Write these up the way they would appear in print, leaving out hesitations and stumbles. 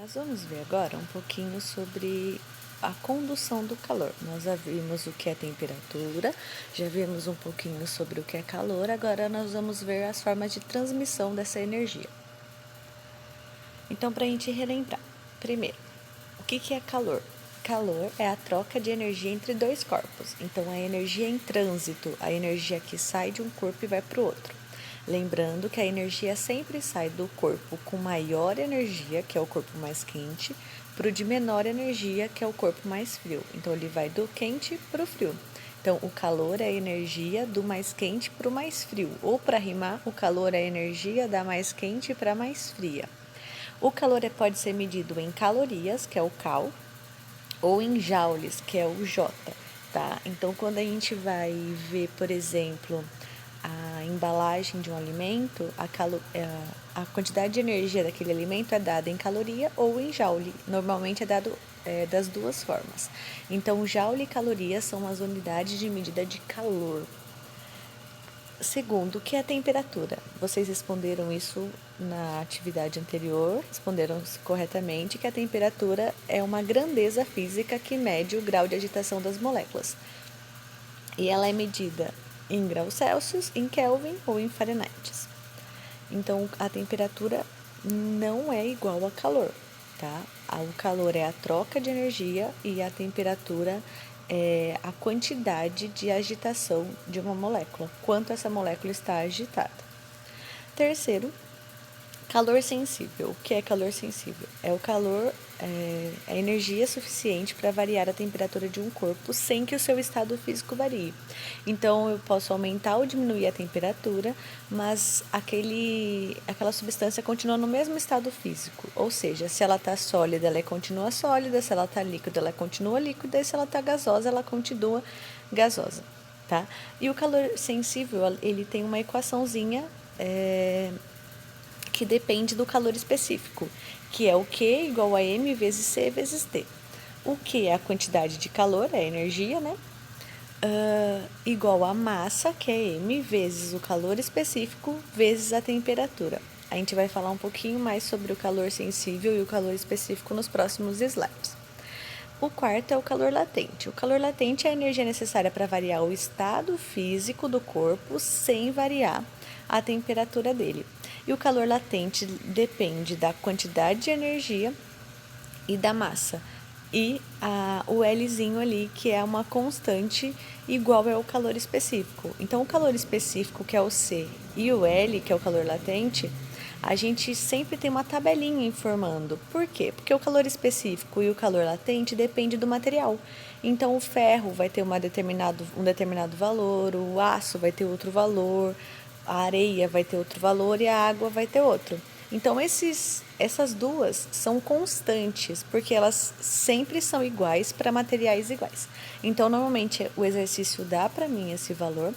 Nós vamos ver agora um pouquinho sobre a condução do calor. Nós já vimos o que é temperatura, já vimos um pouquinho sobre o que é calor, agora nós vamos ver as formas de transmissão dessa energia. Então, para a gente relembrar, primeiro, o que é calor? Calor é a troca de energia entre dois corpos. Então, a energia em trânsito, a energia que sai de um corpo e vai para o outro. Lembrando que a energia sempre sai do corpo com maior energia, que é o corpo mais quente, para o de menor energia, que é o corpo mais frio. Então, ele vai do quente para o frio. Então, o calor é a energia do mais quente para o mais frio. Ou, para rimar, o calor é a energia da mais quente para a mais fria. O calor pode ser medido em calorias, que é o cal, ou em joules, que é o J, tá? Então, quando a gente vai ver, por exemplo, a embalagem de um alimento, a quantidade de energia daquele alimento é dada em caloria ou em joule. Normalmente é dado das duas formas. Então, joule e caloria são as unidades de medida de calor. Segundo, o que é a temperatura? Vocês responderam isso na atividade anterior, responderam corretamente que a temperatura é uma grandeza física que mede o grau de agitação das moléculas. E ela é medida em graus Celsius, em Kelvin ou em Fahrenheit. Então, a temperatura não é igual a calor, tá? O calor é a troca de energia e a temperatura é a quantidade de agitação de uma molécula, quanto essa molécula está agitada. Terceiro, calor sensível. O que é calor sensível? É o calor, a energia suficiente para variar a temperatura de um corpo sem que o seu estado físico varie. Então, eu posso aumentar ou diminuir a temperatura, mas aquela substância continua no mesmo estado físico. Ou seja, se ela está sólida, ela continua sólida, se ela está líquida, ela continua líquida, e se ela está gasosa, ela continua gasosa, tá? E o calor sensível, ele tem uma equaçãozinha que depende do calor específico, que é o Q igual a M vezes C vezes T. O Q é a quantidade de calor, é a energia, né? Igual a massa, que é M, vezes o calor específico, vezes a temperatura. A gente vai falar um pouquinho mais sobre o calor sensível e o calor específico nos próximos slides. O quarto é o calor latente. O calor latente é a energia necessária para variar o estado físico do corpo sem variar a temperatura dele. E o calor latente depende da quantidade de energia e da massa. E o Lzinho ali, que é uma constante igual ao calor específico. Então, o calor específico, que é o C, e o L, que é o calor latente, a gente sempre tem uma tabelinha informando. Por quê? Porque o calor específico e o calor latente depende do material. Então, o ferro vai ter um determinado valor, o aço vai ter outro valor, a areia vai ter outro valor e a água vai ter outro. Então, essas duas são constantes, porque elas sempre são iguais para materiais iguais. Então, normalmente, o exercício dá para mim esse valor,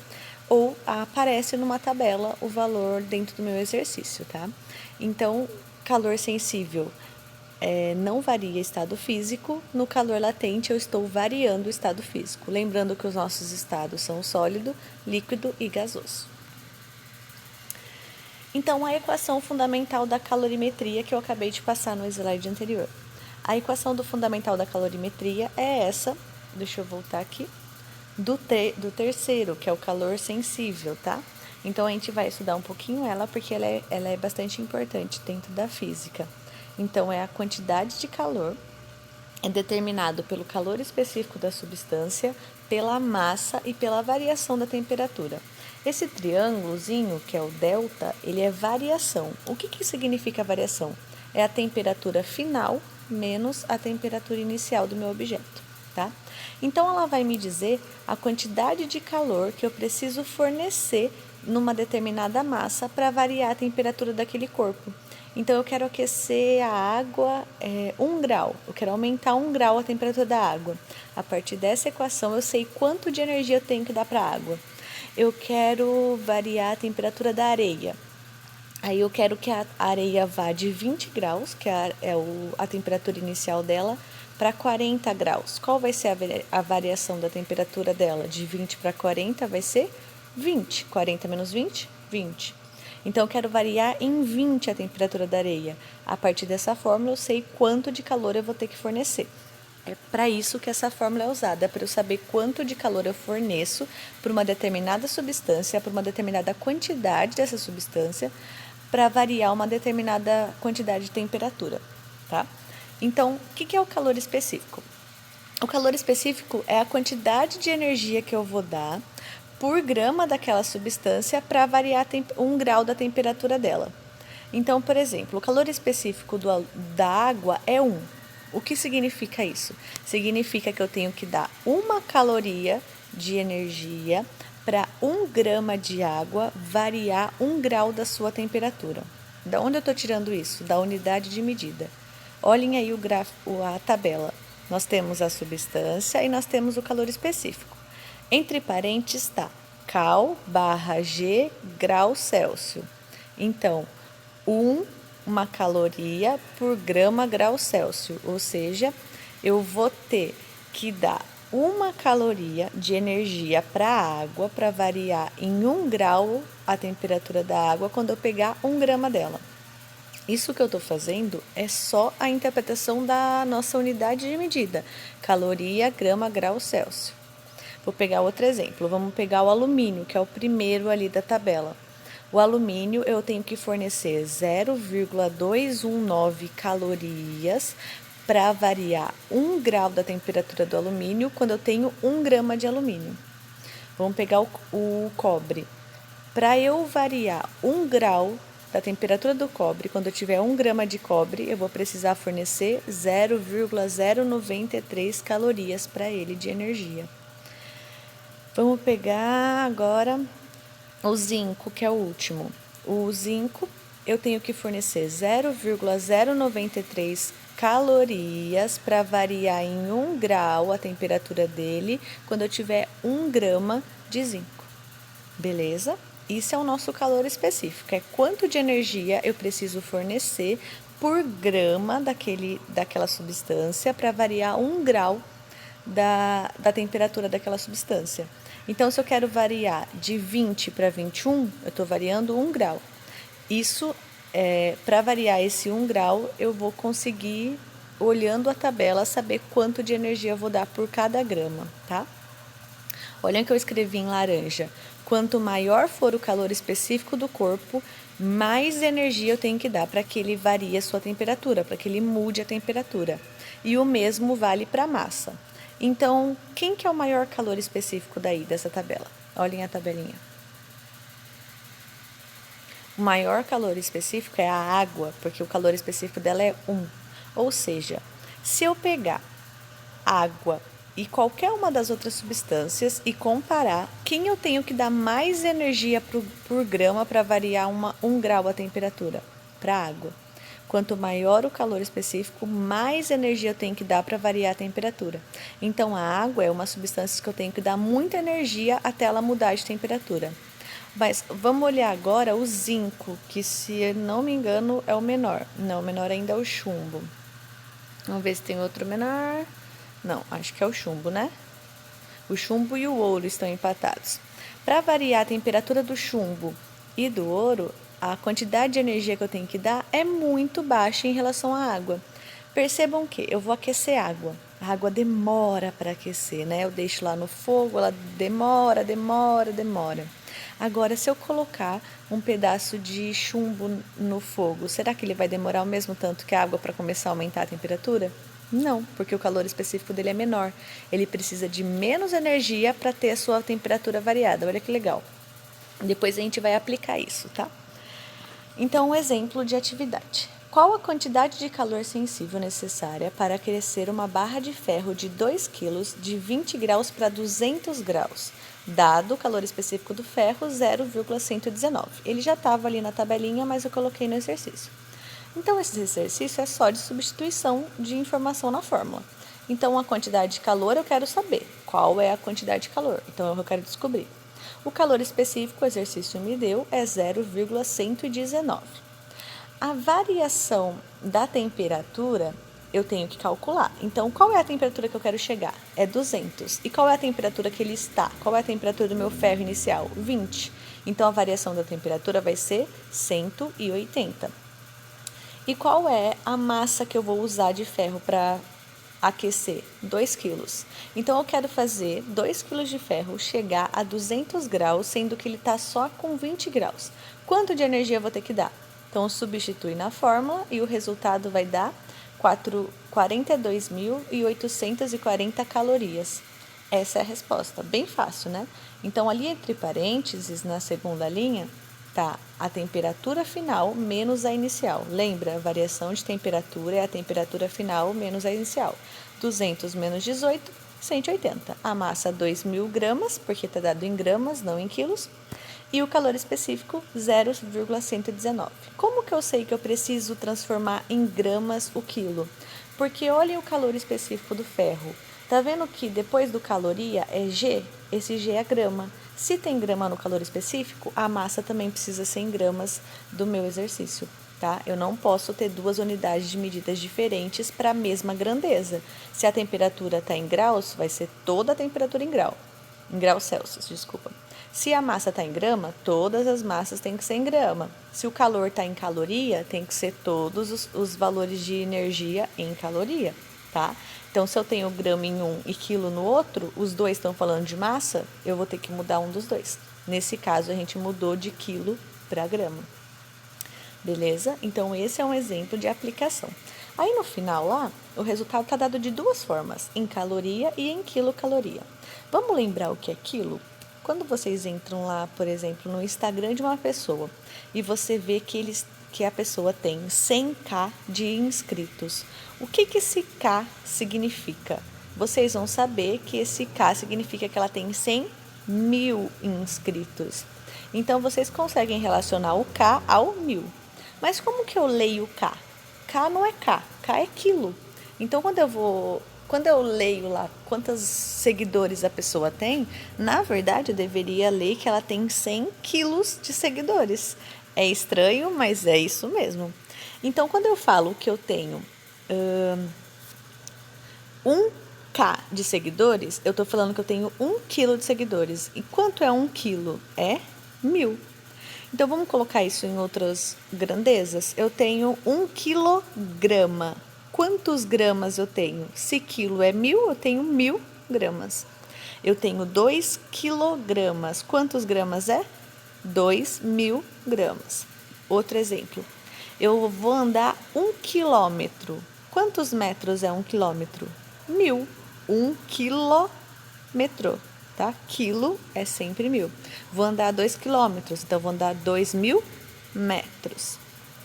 ou aparece numa tabela o valor dentro do meu exercício, tá? Então, calor sensível não varia estado físico, no calor latente eu estou variando o estado físico. Lembrando que os nossos estados são sólido, líquido e gasoso. Então, a equação fundamental da calorimetria que eu acabei de passar no slide anterior. A equação do fundamental da calorimetria é essa, deixa eu voltar aqui, do terceiro, que é o calor sensível, tá? Então, a gente vai estudar um pouquinho ela, porque ela é bastante importante dentro da física. Então, é a quantidade de calor, é determinado pelo calor específico da substância, pela massa e pela variação da temperatura. Esse triângulozinho, que é o delta, ele é variação. O que significa variação? É a temperatura final menos a temperatura inicial do meu objeto, tá? Então, ela vai me dizer a quantidade de calor que eu preciso fornecer numa determinada massa para variar a temperatura daquele corpo. Então, eu quero aquecer a água 1 grau. Eu quero aumentar 1 grau a temperatura da água. A partir dessa equação, eu sei quanto de energia eu tenho que dar para a água. Eu quero variar a temperatura da areia. Aí eu quero que a areia vá de 20 graus, que é a temperatura inicial dela, para 40 graus. Qual vai ser a variação da temperatura dela? De 20 para 40 vai ser 20. 40 menos 20, 20. Então, eu quero variar em 20 a temperatura da areia. A partir dessa fórmula, eu sei quanto de calor eu vou ter que fornecer. É para isso que essa fórmula é usada, para eu saber quanto de calor eu forneço para uma determinada substância, para uma determinada quantidade dessa substância, para variar uma determinada quantidade de temperatura, tá? Então, o que é o calor específico? O calor específico é a quantidade de energia que eu vou dar por grama daquela substância para variar 1 grau da temperatura dela. Então, por exemplo, o calor específico da água é 1. O que significa isso? Significa que eu tenho que dar 1 caloria de energia para 1 grama de água variar 1 grau da sua temperatura. Da onde eu estou tirando isso? Da unidade de medida. Olhem aí a tabela. Nós temos a substância e nós temos o calor específico. Entre parênteses está Cal/G grau Celsius. Então, 1 caloria por grama grau Celsius, ou seja, eu vou ter que dar 1 caloria de energia para a água para variar em 1 grau a temperatura da água quando eu pegar 1 grama dela. Isso que eu estou fazendo é só a interpretação da nossa unidade de medida, caloria, grama, grau Celsius. Vou pegar outro exemplo, vamos pegar o alumínio, que é o primeiro ali da tabela. O alumínio eu tenho que fornecer 0,219 calorias para variar 1 grau da temperatura do alumínio quando eu tenho 1 grama de alumínio. Vamos pegar o cobre. Para eu variar 1 grau da temperatura do cobre, quando eu tiver 1 grama de cobre, eu vou precisar fornecer 0,093 calorias para ele de energia. Vamos pegar agora o zinco, que é o último. O zinco, eu tenho que fornecer 0,093 calorias para variar em 1 grau a temperatura dele quando eu tiver 1 grama de zinco. Beleza? Isso é o nosso calor específico, é quanto de energia eu preciso fornecer por grama daquela substância para variar 1 grau da temperatura daquela substância. Então, se eu quero variar de 20 para 21, eu estou variando 1 grau. Isso, para variar esse 1 grau, eu vou conseguir, olhando a tabela, saber quanto de energia eu vou dar por cada grama, tá? Olha o que eu escrevi em laranja. Quanto maior for o calor específico do corpo, mais energia eu tenho que dar para que ele varie a sua temperatura, para que ele mude a temperatura. E o mesmo vale para a massa. Então, quem que é o maior calor específico dessa tabela? Olhem a tabelinha. O maior calor específico é a água, porque o calor específico dela é 1. Ou seja, se eu pegar água e qualquer uma das outras substâncias e comparar, quem eu tenho que dar mais energia por grama para variar 1 grau a temperatura? Para a água. Quanto maior o calor específico, mais energia eu tenho que dar para variar a temperatura. Então, a água é uma substância que eu tenho que dar muita energia até ela mudar de temperatura. Mas vamos olhar agora o zinco, que, se não me engano, é o menor. Não, o menor ainda é o chumbo. Vamos ver se tem outro menor. Não, acho que é o chumbo, né? O chumbo e o ouro estão empatados. Para variar a temperatura do chumbo e do ouro, a quantidade de energia que eu tenho que dar é muito baixa em relação à água. Percebam que eu vou aquecer água. A água demora para aquecer, né? Eu deixo lá no fogo, ela demora. Agora, se eu colocar um pedaço de chumbo no fogo, será que ele vai demorar o mesmo tanto que a água para começar a aumentar a temperatura? Não, porque o calor específico dele é menor. Ele precisa de menos energia para ter a sua temperatura variada. Olha que legal. Depois a gente vai aplicar isso, tá? Então, um exemplo de atividade. Qual a quantidade de calor sensível necessária para aquecer uma barra de ferro de 2 kg de 20 graus para 200 graus, dado o calor específico do ferro 0,119? Ele já estava ali na tabelinha, mas eu coloquei no exercício. Então, esse exercício é só de substituição de informação na fórmula. Então, a quantidade de calor eu quero saber. Qual é a quantidade de calor? Então, eu quero descobrir. O calor específico, o exercício me deu, é 0,119. A variação da temperatura eu tenho que calcular. Então, qual é a temperatura que eu quero chegar? É 200. E qual é a temperatura que ele está? Qual é a temperatura do meu ferro inicial? 20. Então, a variação da temperatura vai ser 180. E qual é a massa que eu vou usar de ferro para aquecer? 2 quilos. Então, eu quero fazer 2 quilos de ferro chegar a 200 graus, sendo que ele está só com 20 graus. Quanto de energia eu vou ter que dar? Então, substitui na fórmula e o resultado vai dar 42.840 calorias. Essa é a resposta. Bem fácil, né? Então, ali entre parênteses, na segunda linha, tá a temperatura final menos a inicial. Lembra, a variação de temperatura é a temperatura final menos a inicial. 200 menos 18, 180. A massa, 2.000 gramas, porque está dado em gramas, não em quilos. E o calor específico, 0,119. Como que eu sei que eu preciso transformar em gramas o quilo? Porque olhem o calor específico do ferro. Tá vendo que depois do caloria é G? Esse G é grama. Se tem grama no calor específico, a massa também precisa ser em gramas do meu exercício, tá? Eu não posso ter duas unidades de medidas diferentes para a mesma grandeza. Se a temperatura está em graus, vai ser toda a temperatura em graus Celsius, desculpa. Se a massa está em grama, todas as massas têm que ser em grama. Se o calor está em caloria, tem que ser todos os valores de energia em caloria, tá? Então, se eu tenho grama em um e quilo no outro, os dois estão falando de massa, eu vou ter que mudar um dos dois. Nesse caso, a gente mudou de quilo para grama. Beleza? Então, esse é um exemplo de aplicação. Aí, no final, lá, o resultado está dado de duas formas, em caloria e em quilocaloria. Vamos lembrar o que é quilo? Quando vocês entram lá, por exemplo, no Instagram de uma pessoa e você vê que a pessoa tem 100k de inscritos, o que esse K significa? Vocês vão saber que esse K significa que ela tem 100.000 inscritos. Então, vocês conseguem relacionar o K ao 1.000. Mas como que eu leio K? K não é K, K é quilo. Então, quando eu leio lá quantos seguidores a pessoa tem, na verdade eu deveria ler que ela tem 100 quilos de seguidores. É estranho, mas é isso mesmo. Então, quando eu falo que eu tenho 1k de seguidores, eu estou falando que eu tenho 1 quilo de seguidores. E quanto é 1 quilo? É 1.000. Então, vamos colocar isso em outras grandezas. Eu tenho 1 quilograma. Quantos gramas eu tenho? Se quilo é 1.000, eu tenho 1.000 gramas. Eu tenho 2 quilogramas. Quantos gramas é? 2.000 gramas. Outro exemplo. Eu vou andar 1 quilômetro. Quantos metros é 1 quilômetro? 1.000. 1 quilômetro. Tá? Quilo é sempre 1.000. Vou andar 2 quilômetros, então vou andar 2.000 metros.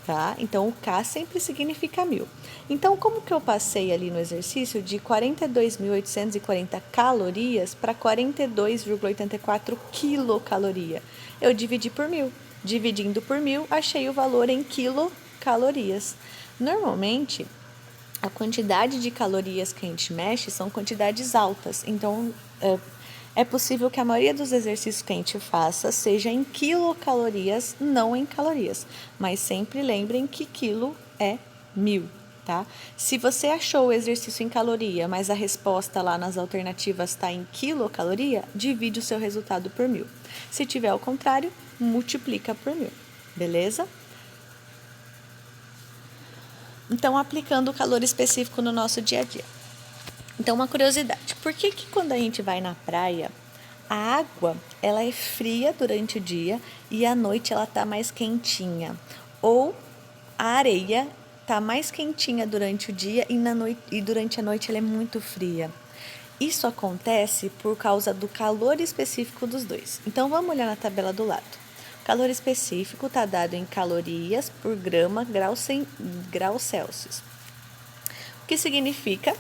Tá? Então, o K sempre significa 1.000. Então, como que eu passei ali no exercício de 42.840 calorias para 42,84 quilocaloria? Eu dividi por 1.000. Dividindo por 1.000, achei o valor em quilocalorias. Normalmente, a quantidade de calorias que a gente mexe são quantidades altas. Então, é possível que a maioria dos exercícios que a gente faça seja em quilocalorias, não em calorias. Mas sempre lembrem que quilo é 1.000, tá? Se você achou o exercício em caloria, mas a resposta lá nas alternativas está em quilocaloria, divide o seu resultado por 1.000. Se tiver ao contrário, multiplica por 1.000, beleza? Então, aplicando o calor específico no nosso dia a dia. Então, uma curiosidade, por que quando a gente vai na praia, a água ela é fria durante o dia e à noite ela está mais quentinha? Ou a areia está mais quentinha durante o dia e durante a noite ela é muito fria? Isso acontece por causa do calor específico dos dois. Então, vamos olhar na tabela do lado. O calor específico está dado em calorias por grama grau Celsius. O que significa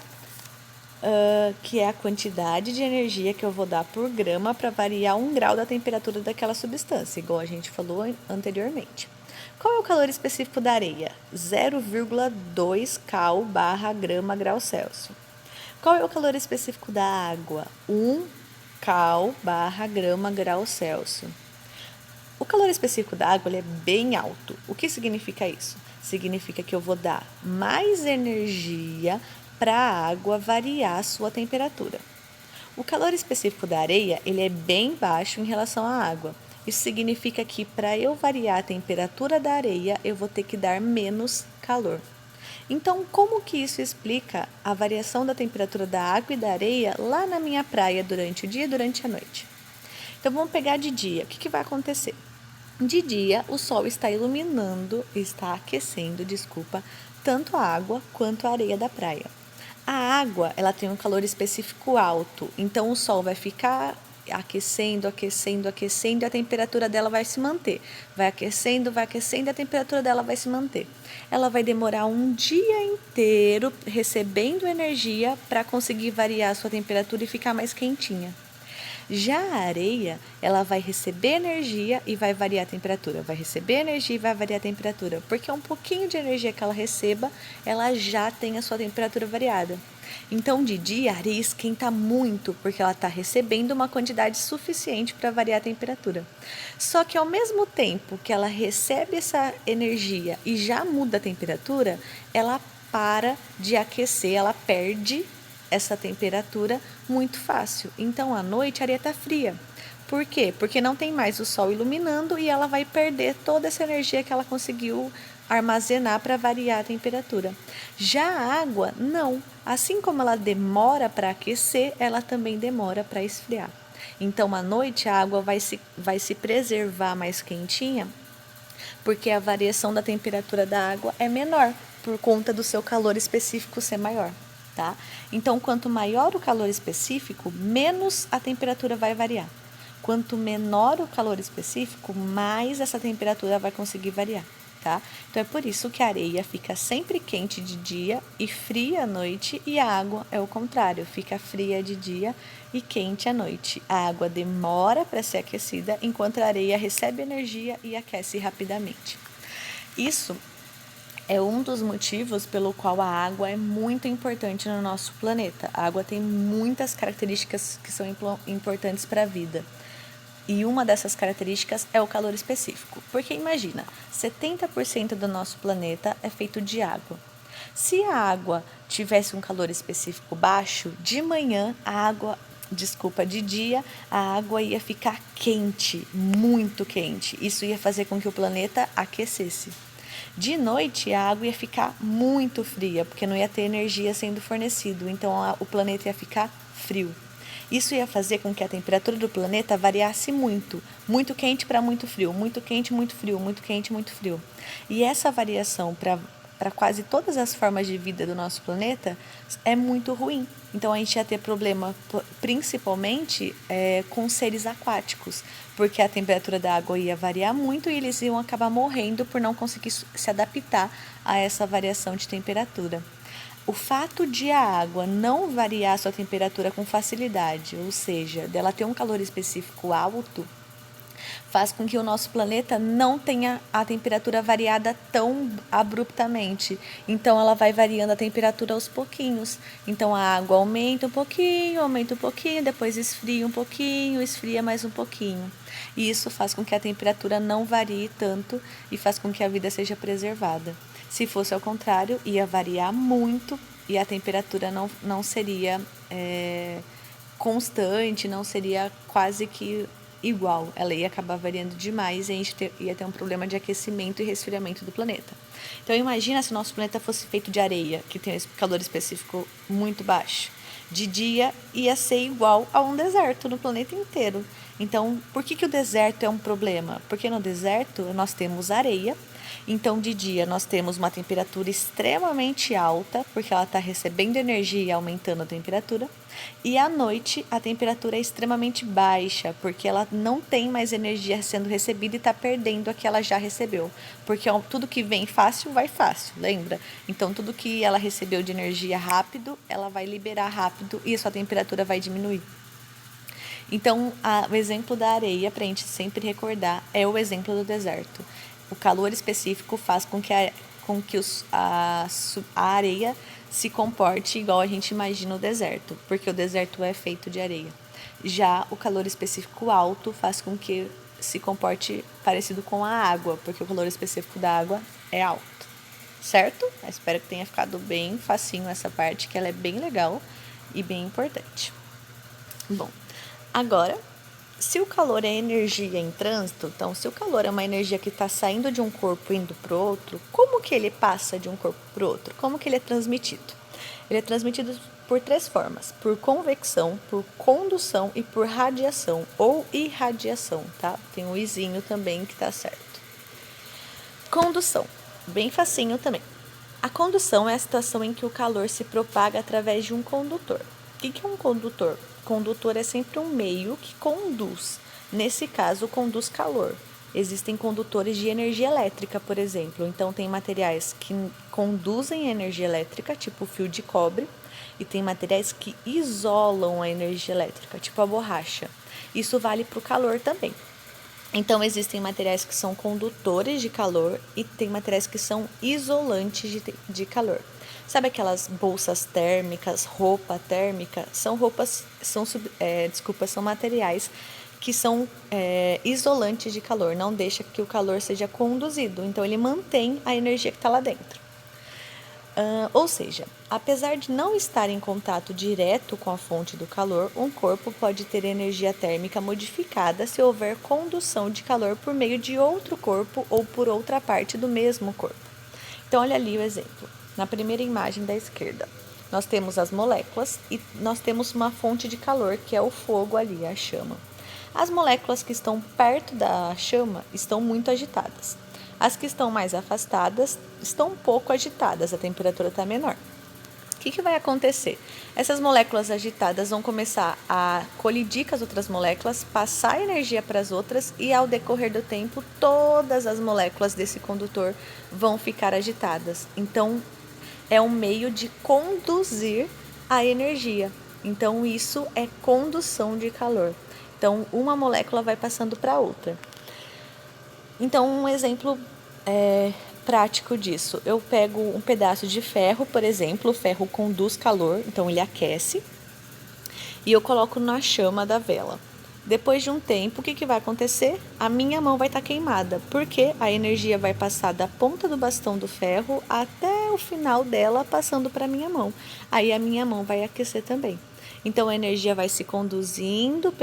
que é a quantidade de energia que eu vou dar por grama para variar 1 grau da temperatura daquela substância, igual a gente falou anteriormente. Qual é o calor específico da areia? 0,2 cal/grama grau Celsius. Qual é o calor específico da água? 1 cal/grama grau Celsius. O calor específico da água ele é bem alto. O que significa isso? Significa que eu vou dar mais energia para a água variar a sua temperatura. O calor específico da areia ele é bem baixo em relação à água. Isso significa que para eu variar a temperatura da areia, eu vou ter que dar menos calor. Então, como que isso explica a variação da temperatura da água e da areia lá na minha praia durante o dia e durante a noite? Então, vamos pegar de dia. O que vai acontecer? De dia, o sol está iluminando, está aquecendo, desculpa, tanto a água quanto a areia da praia. A água, ela tem um calor específico alto, então o sol vai ficar aquecendo, aquecendo, aquecendo e a temperatura dela vai se manter. Vai aquecendo e a temperatura dela vai se manter. Ela vai demorar um dia inteiro recebendo energia para conseguir variar a sua temperatura e ficar mais quentinha. Já a areia, ela vai receber energia e vai variar a temperatura. Vai receber energia e vai variar a temperatura. Porque um pouquinho de energia que ela receba, ela já tem a sua temperatura variada. Então, de dia, a areia esquenta muito, porque ela está recebendo uma quantidade suficiente para variar a temperatura. Só que ao mesmo tempo que ela recebe essa energia e já muda a temperatura, ela para de aquecer, ela perde essa temperatura muito fácil. Então, à noite, a areia está fria. Por quê? Porque não tem mais o sol iluminando e ela vai perder toda essa energia que ela conseguiu armazenar para variar a temperatura. Já a água, não. Assim como ela demora para aquecer, ela também demora para esfriar. Então, à noite, a água vai se preservar mais quentinha, porque a variação da temperatura da água é menor, por conta do seu calor específico ser maior. Tá? Então, quanto maior o calor específico, menos a temperatura vai variar. Quanto menor o calor específico, mais essa temperatura vai conseguir variar. Tá? Então, é por isso que a areia fica sempre quente de dia e fria à noite, e a água é o contrário, fica fria de dia e quente à noite. A água demora para ser aquecida, enquanto a areia recebe energia e aquece rapidamente. Isso é um dos motivos pelo qual a água é muito importante no nosso planeta. A água tem muitas características que são importantes para a vida. E uma dessas características é o calor específico. Porque imagina, 70% do nosso planeta é feito de água. Se a água tivesse um calor específico baixo, de manhã de dia, a água ia ficar quente, muito quente. Isso ia fazer com que o planeta aquecesse. De noite, a água ia ficar muito fria, porque não ia ter energia sendo fornecido, então o planeta ia ficar frio. Isso ia fazer com que a temperatura do planeta variasse muito, muito quente para muito frio, muito quente, muito frio, muito quente, muito frio. E essa variação para quase todas as formas de vida do nosso planeta é muito ruim. Então a gente ia ter problema principalmente com seres aquáticos, porque a temperatura da água ia variar muito e eles iam acabar morrendo por não conseguir se adaptar a essa variação de temperatura. O fato de a água não variar sua temperatura com facilidade, ou seja, dela ter um calor específico alto, faz com que o nosso planeta não tenha a temperatura variada tão abruptamente. Então, ela vai variando a temperatura aos pouquinhos. Então, a água aumenta um pouquinho, depois esfria um pouquinho, esfria mais um pouquinho. E isso faz com que a temperatura não varie tanto e faz com que a vida seja preservada. Se fosse ao contrário, ia variar muito e a temperatura não seria constante, não seria quase que igual. Ela ia acabar variando demais e a gente ia ter um problema de aquecimento e resfriamento do planeta. Então, imagina se o nosso planeta fosse feito de areia, que tem esse calor específico muito baixo. De dia, ia ser igual a um deserto no planeta inteiro. Então, por que o deserto é um problema? Porque no deserto nós temos areia. Então, de dia, nós temos uma temperatura extremamente alta, porque ela está recebendo energia e aumentando a temperatura. E à noite, a temperatura é extremamente baixa, porque ela não tem mais energia sendo recebida e está perdendo a que ela já recebeu. Porque tudo que vem fácil, vai fácil, lembra? Então, tudo que ela recebeu de energia rápido, ela vai liberar rápido e a sua temperatura vai diminuir. Então, o exemplo da areia, para a gente sempre recordar, é o exemplo do deserto. O calor específico faz com que a areia se comporte igual a gente imagina o deserto, porque o deserto é feito de areia. Já o calor específico alto faz com que se comporte parecido com a água, porque o calor específico da água é alto. Certo? Eu espero que tenha ficado bem facinho essa parte, que ela é bem legal e bem importante. Bom, agora Se o calor é energia em trânsito, então se o calor é uma energia que está saindo de um corpo e indo para o outro, como que ele passa de um corpo para o outro? Como que ele é transmitido? Ele é transmitido por 3 formas: por convecção, por condução e por radiação ou irradiação, tá? Tem um izinho também que tá certo. Condução, bem facinho também. A condução é a situação em que o calor se propaga através de um condutor. O que é um condutor? Condutor é sempre um meio que conduz. Nesse caso, conduz calor. Existem condutores de energia elétrica, por exemplo. Então, tem materiais que conduzem energia elétrica, tipo o fio de cobre, e tem materiais que isolam a energia elétrica, tipo a borracha. Isso vale para o calor também. Então, existem materiais que são condutores de calor e tem materiais que são isolantes de calor. Sabe aquelas bolsas térmicas, roupa térmica? São são materiais que são isolantes de calor, não deixa que o calor seja conduzido. Então, ele mantém a energia que está lá dentro. Ou seja, apesar de não estar em contato direto com a fonte do calor, um corpo pode ter energia térmica modificada se houver condução de calor por meio de outro corpo ou por outra parte do mesmo corpo. Então, olha ali o exemplo. Na primeira imagem da esquerda, nós temos as moléculas e nós temos uma fonte de calor, que é o fogo ali, a chama. As moléculas que estão perto da chama estão muito agitadas. As que estão mais afastadas estão um pouco agitadas, a temperatura está menor. O que vai acontecer? Essas moléculas agitadas vão começar a colidir com as outras moléculas, passar energia para as outras e, ao decorrer do tempo, todas as moléculas desse condutor vão ficar agitadas. Então, é um meio de conduzir a energia. Então, isso é condução de calor. Então, uma molécula vai passando para outra. Então, um exemplo prático disso. Eu pego um pedaço de ferro, por exemplo, o ferro conduz calor, então ele aquece, e eu coloco na chama da vela. Depois de um tempo, o que vai acontecer? A minha mão vai estar queimada, porque a energia vai passar da ponta do bastão do ferro até o final dela, passando para a minha mão. Aí a minha mão vai aquecer também. Então, a energia vai se conduzindo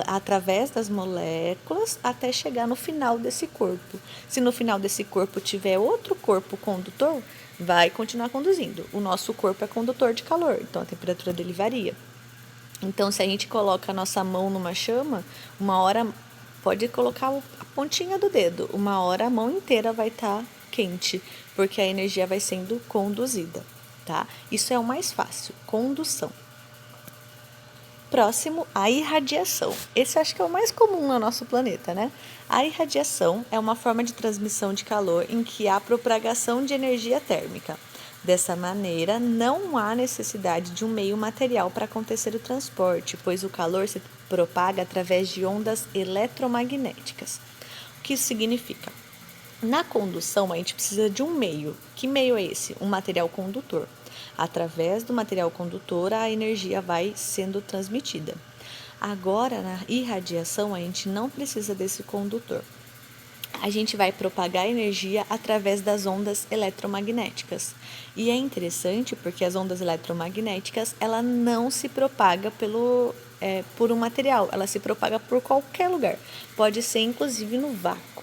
através das moléculas até chegar no final desse corpo. Se no final desse corpo tiver outro corpo condutor, vai continuar conduzindo. O nosso corpo é condutor de calor, então a temperatura dele varia. Então, se a gente coloca a nossa mão numa chama, uma hora pode colocar a pontinha do dedo, uma hora a mão inteira vai estar quente, porque a energia vai sendo conduzida, tá? Isso é o mais fácil, condução. Próximo, a irradiação. Esse acho que é o mais comum no nosso planeta, né? A irradiação é uma forma de transmissão de calor em que há propagação de energia térmica. Dessa maneira, não há necessidade de um meio material para acontecer o transporte, pois o calor se propaga através de ondas eletromagnéticas. O que isso significa? Na condução, a gente precisa de um meio. Que meio é esse? Um material condutor. Através do material condutor, a energia vai sendo transmitida. Agora, na irradiação, a gente não precisa desse condutor. A gente vai propagar energia através das ondas eletromagnéticas. E é interessante porque as ondas eletromagnéticas, ela não se propaga por um material, ela se propaga por qualquer lugar. Pode ser, inclusive, no vácuo.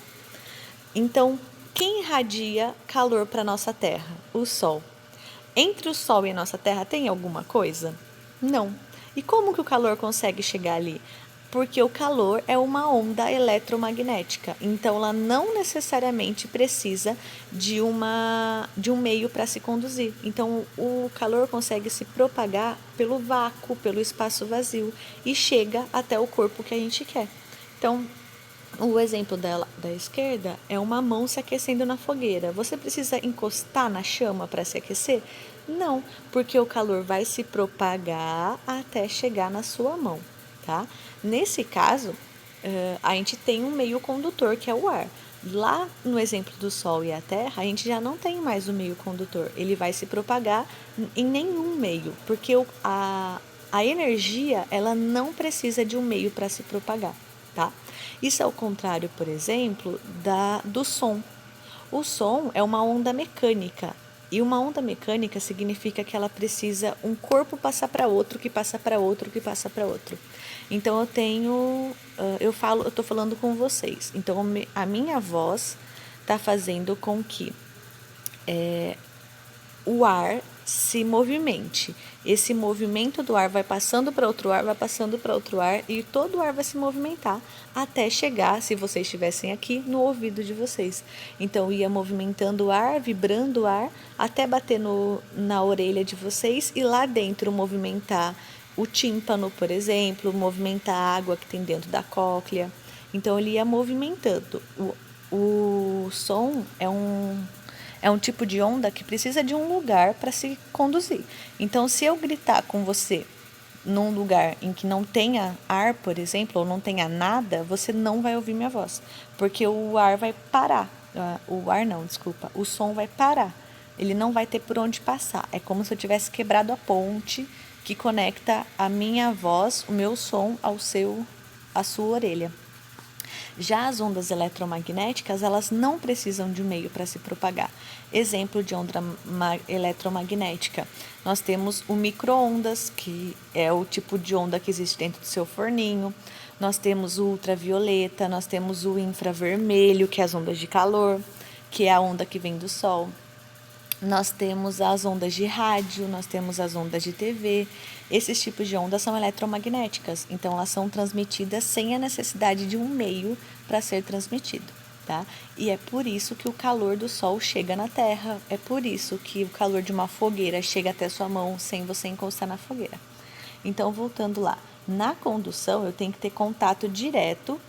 Então, quem irradia calor para a nossa Terra? O Sol. Entre o Sol e a nossa Terra tem alguma coisa? Não. E como que o calor consegue chegar ali? Porque o calor é uma onda eletromagnética, então ela não necessariamente precisa de um meio para se conduzir. Então o calor consegue se propagar pelo vácuo, pelo espaço vazio e chega até o corpo que a gente quer. Então, o exemplo da esquerda é uma mão se aquecendo na fogueira. Você precisa encostar na chama para se aquecer? Não, porque o calor vai se propagar até chegar na sua mão, tá? Nesse caso, a gente tem um meio condutor, que é o ar. Lá no exemplo do Sol e a Terra, a gente já não tem mais o meio condutor. Ele vai se propagar em nenhum meio, porque a energia ela não precisa de um meio para se propagar, tá? Isso é o contrário, por exemplo, do som. O som é uma onda mecânica E uma onda mecânica significa que ela precisa um corpo passar para outro, que passa para outro, que passa para outro. Então eu estou falando com vocês. Então a minha voz está fazendo com que o ar se movimente. Esse movimento do ar vai passando para outro ar, vai passando para outro ar e todo o ar vai se movimentar até chegar, se vocês estivessem aqui, no ouvido de vocês. Então ia movimentando o ar, vibrando o ar, até bater na orelha de vocês e lá dentro movimentar o tímpano, por exemplo, movimentar a água que tem dentro da cóclea. Então ele ia movimentando. O som é um tipo de onda que precisa de um lugar para se conduzir. Então, se eu gritar com você num lugar em que não tenha ar, por exemplo, ou não tenha nada, você não vai ouvir minha voz, porque o ar vai parar. O som vai parar. Ele não vai ter por onde passar. É como se eu tivesse quebrado a ponte que conecta a minha voz, o meu som, à sua orelha. Já as ondas eletromagnéticas, elas não precisam de um meio para se propagar. Exemplo de onda eletromagnética, nós temos o micro-ondas, que é o tipo de onda que existe dentro do seu forninho. Nós temos o ultravioleta, nós temos o infravermelho, que é as ondas de calor, que é a onda que vem do sol. Nós temos as ondas de rádio, nós temos as ondas de TV. Esses tipos de ondas são eletromagnéticas, então elas são transmitidas sem a necessidade de um meio para ser transmitido, tá? E é por isso que o calor do sol chega na Terra, é por isso que o calor de uma fogueira chega até sua mão sem você encostar na fogueira. Então, voltando lá, na condução eu tenho que ter contato direto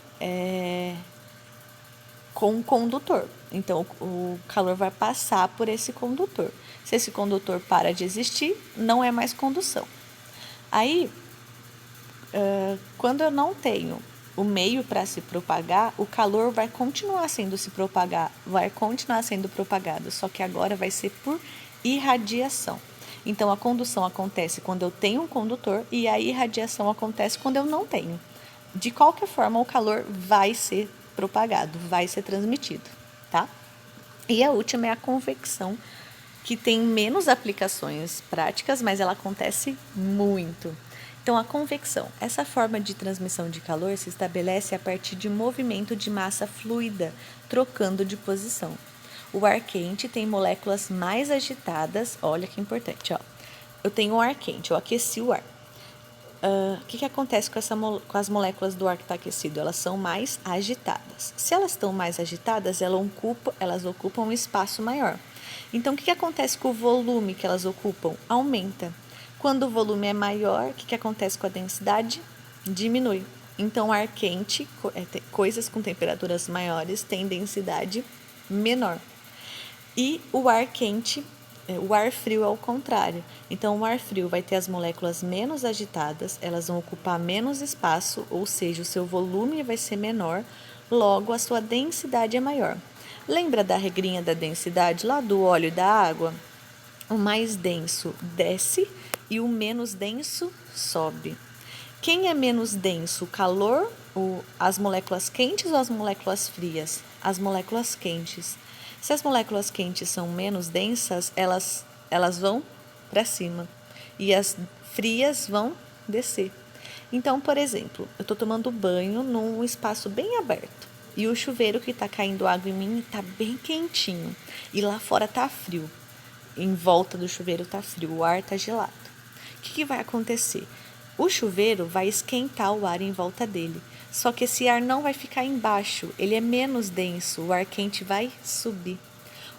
com o condutor. Então, o calor vai passar por esse condutor. Se esse condutor para de existir, não é mais condução. Aí, quando eu não tenho o meio para se propagar, o calor vai continuar sendo propagado, só que agora vai ser por irradiação. Então, a condução acontece quando eu tenho um condutor e a irradiação acontece quando eu não tenho. De qualquer forma, o calor vai ser propagado, vai ser transmitido, tá? E a última é a convecção, que tem menos aplicações práticas, mas ela acontece muito. Então, a convecção, essa forma de transmissão de calor se estabelece a partir de movimento de massa fluida, trocando de posição. O ar quente tem moléculas mais agitadas, olha que importante, ó. Eu tenho um ar quente, eu aqueci o ar. O que acontece com as moléculas do ar que está aquecido? Elas são mais agitadas. Se elas estão mais agitadas, elas ocupam um espaço maior. Então, o que acontece com o volume que elas ocupam? Aumenta. Quando o volume é maior, o que acontece com a densidade? Diminui. Então, ar quente, coisas com temperaturas maiores, têm densidade menor. E o ar quente, o ar frio é o contrário. Então, o ar frio vai ter as moléculas menos agitadas, elas vão ocupar menos espaço, ou seja, o seu volume vai ser menor, logo a sua densidade é maior. Lembra da regrinha da densidade lá do óleo e da água? O mais denso desce e o menos denso sobe. Quem é menos denso, o calor, as moléculas quentes ou as moléculas frias? As moléculas quentes. Se as moléculas quentes são menos densas, elas vão para cima e as frias vão descer. Então, por exemplo, eu estou tomando banho num espaço bem aberto e o chuveiro que está caindo água em mim está bem quentinho e lá fora está frio. Em volta do chuveiro está frio, o ar está gelado. O que vai acontecer? O chuveiro vai esquentar o ar em volta dele. Só que esse ar não vai ficar embaixo, ele é menos denso, o ar quente vai subir.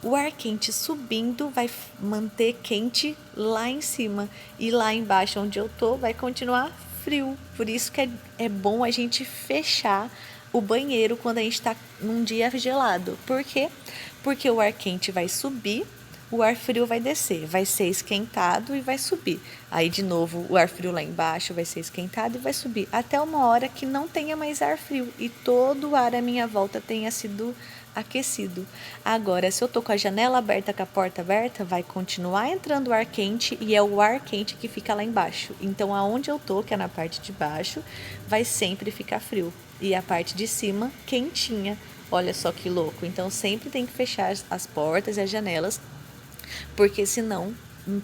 O ar quente subindo vai manter quente lá em cima e lá embaixo onde eu tô vai continuar frio. Por isso que é bom a gente fechar o banheiro quando a gente está num dia gelado. Por quê? Porque o ar quente vai subir, o ar frio vai descer, vai ser esquentado e vai subir. Aí, de novo, o ar frio lá embaixo vai ser esquentado e vai subir. Até uma hora que não tenha mais ar frio e todo o ar à minha volta tenha sido aquecido. Agora, se eu tô com a janela aberta, com a porta aberta, vai continuar entrando o ar quente e é o ar quente que fica lá embaixo. Então, aonde eu tô, que é na parte de baixo, vai sempre ficar frio. E a parte de cima, quentinha. Olha só que louco. Então, sempre tem que fechar as portas e as janelas Porque senão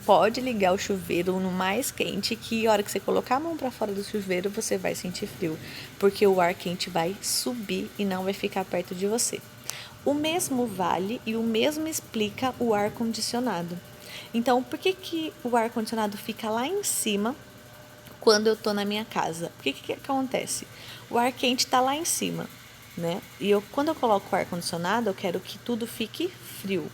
pode ligar o chuveiro no mais quente, que a hora que você colocar a mão para fora do chuveiro, você vai sentir frio, porque o ar quente vai subir e não vai ficar perto de você. O mesmo vale e o mesmo explica o ar condicionado. Então, por que o ar condicionado fica lá em cima quando eu tô na minha casa? O que acontece? O ar quente está lá em cima, né? E quando eu coloco o ar condicionado, eu quero que tudo fique frio.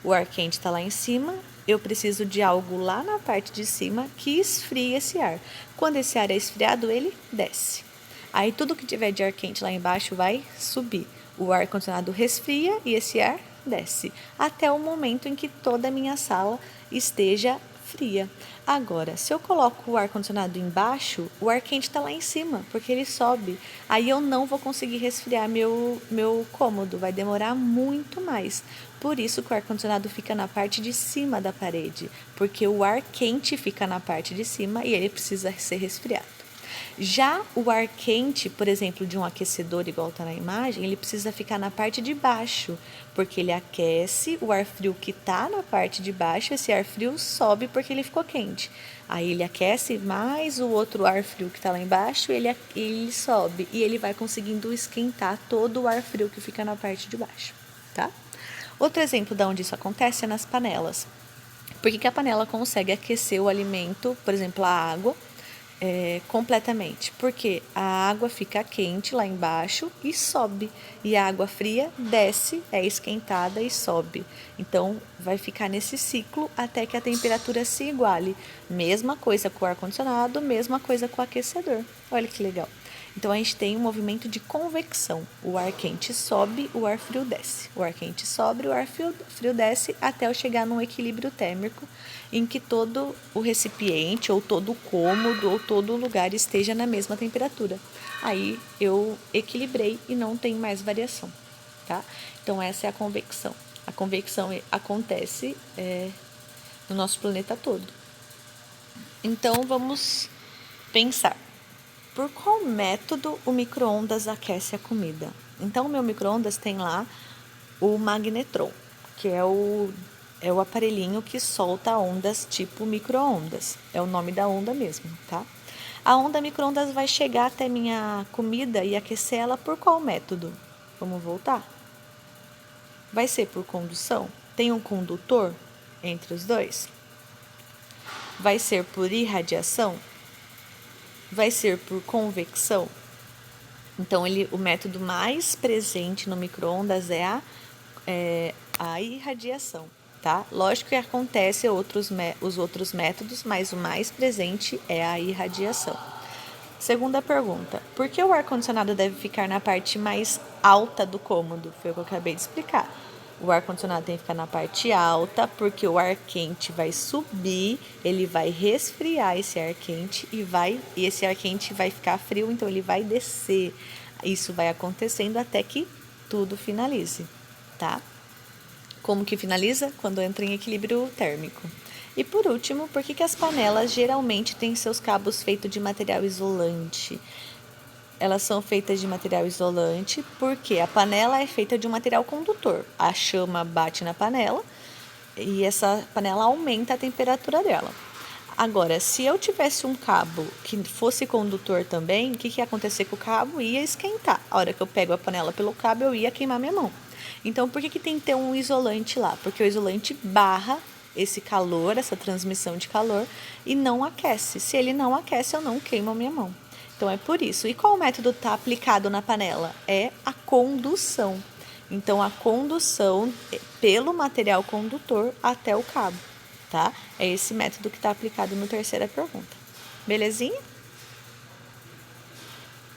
O ar quente está lá em cima, eu preciso de algo lá na parte de cima que esfrie esse ar. Quando esse ar é esfriado, ele desce. Aí tudo que tiver de ar quente lá embaixo vai subir. O ar condicionado resfria e esse ar desce, até o momento em que toda a minha sala esteja fria. Agora, se eu coloco o ar condicionado embaixo, o ar quente está lá em cima, porque ele sobe. Aí eu não vou conseguir resfriar meu cômodo, vai demorar muito mais. Por isso que o ar condicionado fica na parte de cima da parede, porque o ar quente fica na parte de cima e ele precisa ser resfriado. Já o ar quente, por exemplo, de um aquecedor igual está na imagem, ele precisa ficar na parte de baixo, porque ele aquece o ar frio que está na parte de baixo, esse ar frio sobe porque ele ficou quente. Aí ele aquece mais o outro ar frio que está lá embaixo, ele sobe e ele vai conseguindo esquentar todo o ar frio que fica na parte de baixo, tá? Outro exemplo de onde isso acontece é nas panelas. Por que a panela consegue aquecer o alimento, por exemplo, a água, completamente? Porque a água fica quente lá embaixo e sobe, e a água fria desce, é esquentada e sobe. Então vai ficar nesse ciclo até que a temperatura se iguale. Mesma coisa com o ar-condicionado, mesma coisa com o aquecedor. Olha que legal. Então a gente tem um movimento de convecção. O ar quente sobe, o ar frio desce. O ar quente sobe, o ar frio desce até eu chegar num equilíbrio térmico em que todo o recipiente, ou todo o cômodo, ou todo o lugar esteja na mesma temperatura. Aí eu equilibrei e não tem mais variação, tá? Então essa é a convecção. A convecção acontece no nosso planeta todo. Então vamos pensar. Por qual método o micro-ondas aquece a comida? Então, o meu micro-ondas tem lá o magnetron, que é o aparelhinho que solta ondas tipo micro-ondas. É o nome da onda mesmo, tá? A onda micro-ondas vai chegar até minha comida e aquecer ela por qual método? Vamos voltar? Vai ser por condução? Tem um condutor entre os dois? Vai ser por irradiação? Vai ser por convecção? Então, o método mais presente no micro-ondas é a irradiação, tá? Lógico que acontece os outros métodos, mas o mais presente é a irradiação. Segunda pergunta: por que o ar-condicionado deve ficar na parte mais alta do cômodo? Foi o que eu acabei de explicar. O ar-condicionado tem que ficar na parte alta, porque o ar quente vai subir, ele vai resfriar esse ar quente e esse ar quente vai ficar frio, então ele vai descer. Isso vai acontecendo até que tudo finalize, tá? Como que finaliza? Quando entra em equilíbrio térmico. E por último, por que as panelas geralmente têm seus cabos feitos de material isolante? Elas são feitas de material isolante porque a panela é feita de um material condutor. A chama bate na panela e essa panela aumenta a temperatura dela. Agora, se eu tivesse um cabo que fosse condutor também, o que ia acontecer com o cabo? Ia esquentar. A hora que eu pego a panela pelo cabo, eu ia queimar minha mão. Então, por que tem que ter um isolante lá? Porque o isolante barra esse calor, essa transmissão de calor, e não aquece. Se ele não aquece, eu não queimo a minha mão. Então, é por isso. E qual método está aplicado na panela? É a condução. Então, a condução pelo material condutor até o cabo, tá? É esse método que está aplicado na terceira pergunta. Belezinha?